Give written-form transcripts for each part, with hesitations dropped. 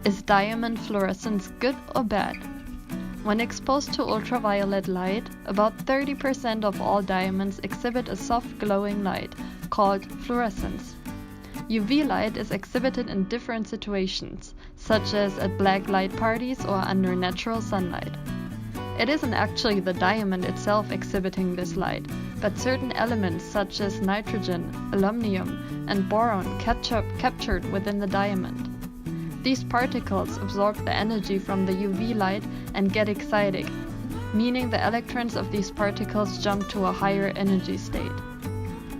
Is diamond fluorescence good or bad? When exposed to ultraviolet light, about 30% of all diamonds exhibit a soft glowing light, called fluorescence. UV light is exhibited in different situations, such as at black light parties or under natural sunlight. It isn't actually the diamond itself exhibiting this light, but certain elements such as nitrogen, aluminum, and boron captured within the diamond. These particles absorb the energy from the UV light and get excited, meaning the electrons of these particles jump to a higher energy state.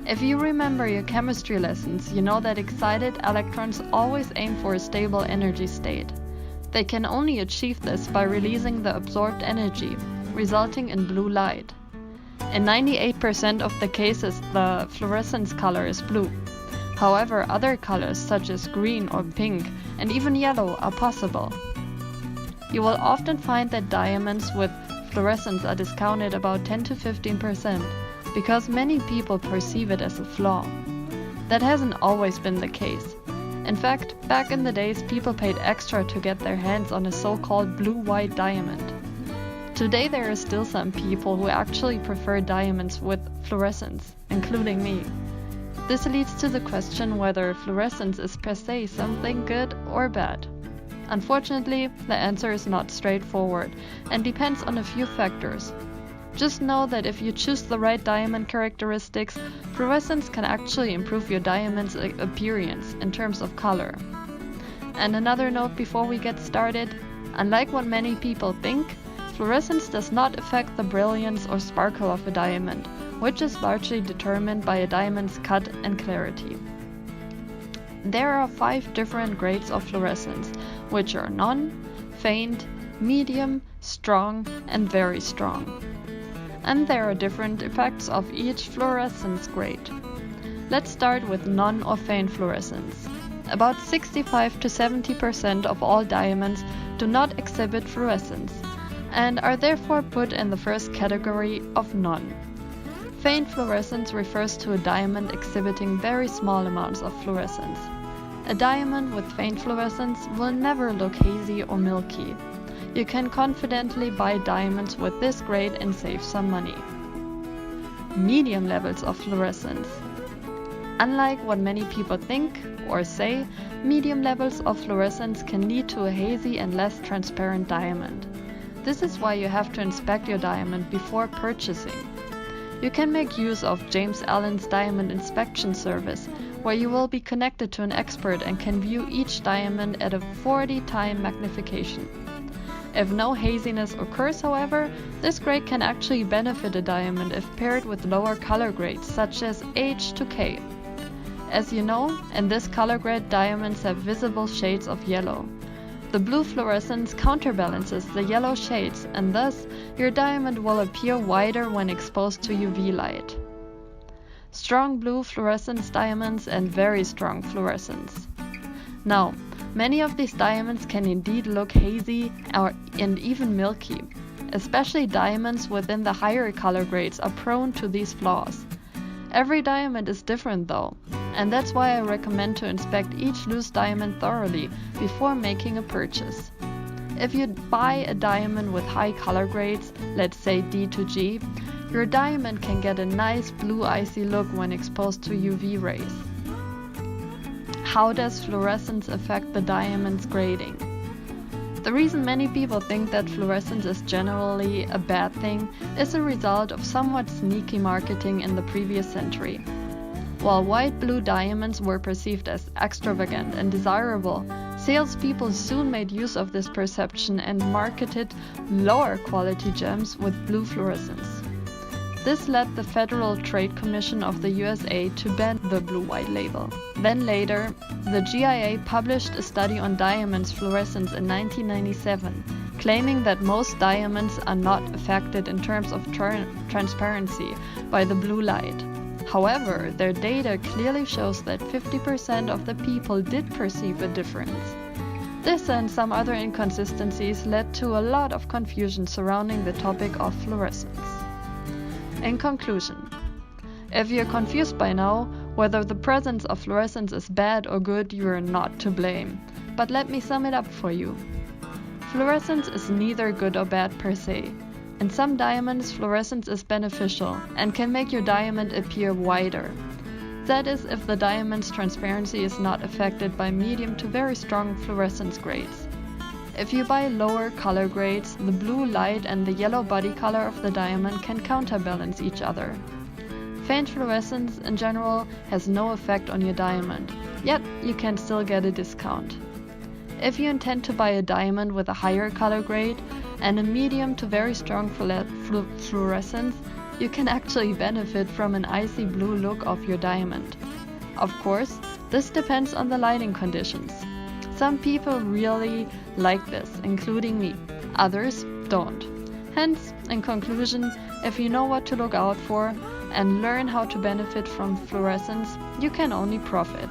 If you remember your chemistry lessons, you know that excited electrons always aim for a stable energy state. They can only achieve this by releasing the absorbed energy, resulting in blue light. In 98% of the cases, the fluorescence color is blue. However, other colors such as green or pink and even yellow are possible. You will often find that diamonds with fluorescence are discounted about 10 to 15% because many people perceive it as a flaw. That hasn't always been the case. In fact, back in the days, people paid extra to get their hands on a so-called blue-white diamond. Today there are still some people who actually prefer diamonds with fluorescence, including me. This leads to the question whether fluorescence is per se something good or bad. Unfortunately, the answer is not straightforward and depends on a few factors. Just know that if you choose the right diamond characteristics, fluorescence can actually improve your diamond's appearance in terms of color. And another note before we get started, unlike what many people think, fluorescence does not affect the brilliance or sparkle of a diamond, which is largely determined by a diamond's cut and clarity. There are 5 different grades of fluorescence, which are non, faint, medium, strong, and very strong. And there are different effects of each fluorescence grade. Let's start with non or faint fluorescence. About 65 to 70% of all diamonds do not exhibit fluorescence and are therefore put in the first category of non. Faint fluorescence refers to a diamond exhibiting very small amounts of fluorescence. A diamond with faint fluorescence will never look hazy or milky. You can confidently buy diamonds with this grade and save some money. Medium levels of fluorescence. Unlike what many people think or say, medium levels of fluorescence can lead to a hazy and less transparent diamond. This is why you have to inspect your diamond before purchasing. You can make use of James Allen's Diamond Inspection Service, where you will be connected to an expert and can view each diamond at a 40-time magnification. If no haziness occurs, however, this grade can actually benefit a diamond if paired with lower color grades such as H to K. As you know, in this color grade diamonds have visible shades of yellow. The blue fluorescence counterbalances the yellow shades, and thus your diamond will appear whiter when exposed to UV light. Strong blue fluorescence diamonds and very strong fluorescence. Now, many of these diamonds can indeed look hazy and even milky. Especially diamonds within the higher color grades are prone to these flaws. Every diamond is different though, and that's why I recommend to inspect each loose diamond thoroughly before making a purchase. If you buy a diamond with high color grades, let's say D to G, your diamond can get a nice blue icy look when exposed to UV rays. How does fluorescence affect the diamond's grading? The reason many people think that fluorescence is generally a bad thing is a result of somewhat sneaky marketing in the previous century. While white-blue diamonds were perceived as extravagant and desirable, salespeople soon made use of this perception and marketed lower quality gems with blue fluorescence. This led the Federal Trade Commission of the USA to ban the blue-white label. Then later, the GIA published a study on diamonds fluorescence in 1997, claiming that most diamonds are not affected in terms of transparency by the blue light. However, their data clearly shows that 50% of the people did perceive a difference. This and some other inconsistencies led to a lot of confusion surrounding the topic of fluorescence. In conclusion, if you're confused by now whether the presence of fluorescence is bad or good, you are not to blame. but let me sum it up for you. Fluorescence is neither good or bad per se. In some diamonds, fluorescence is beneficial and can make your diamond appear whiter. That is, if the diamond's transparency is not affected by medium to very strong fluorescence grades. If you buy lower color grades, the blue light and the yellow body color of the diamond can counterbalance each other. Faint fluorescence in general has no effect on your diamond, yet you can still get a discount. If you intend to buy a diamond with a higher color grade and a medium to very strong fluorescence, you can actually benefit from an icy blue look of your diamond. Of course, this depends on the lighting conditions. Some people really like this, including me. Others don't. Hence, in conclusion, if you know what to look out for and learn how to benefit from fluorescence, you can only profit.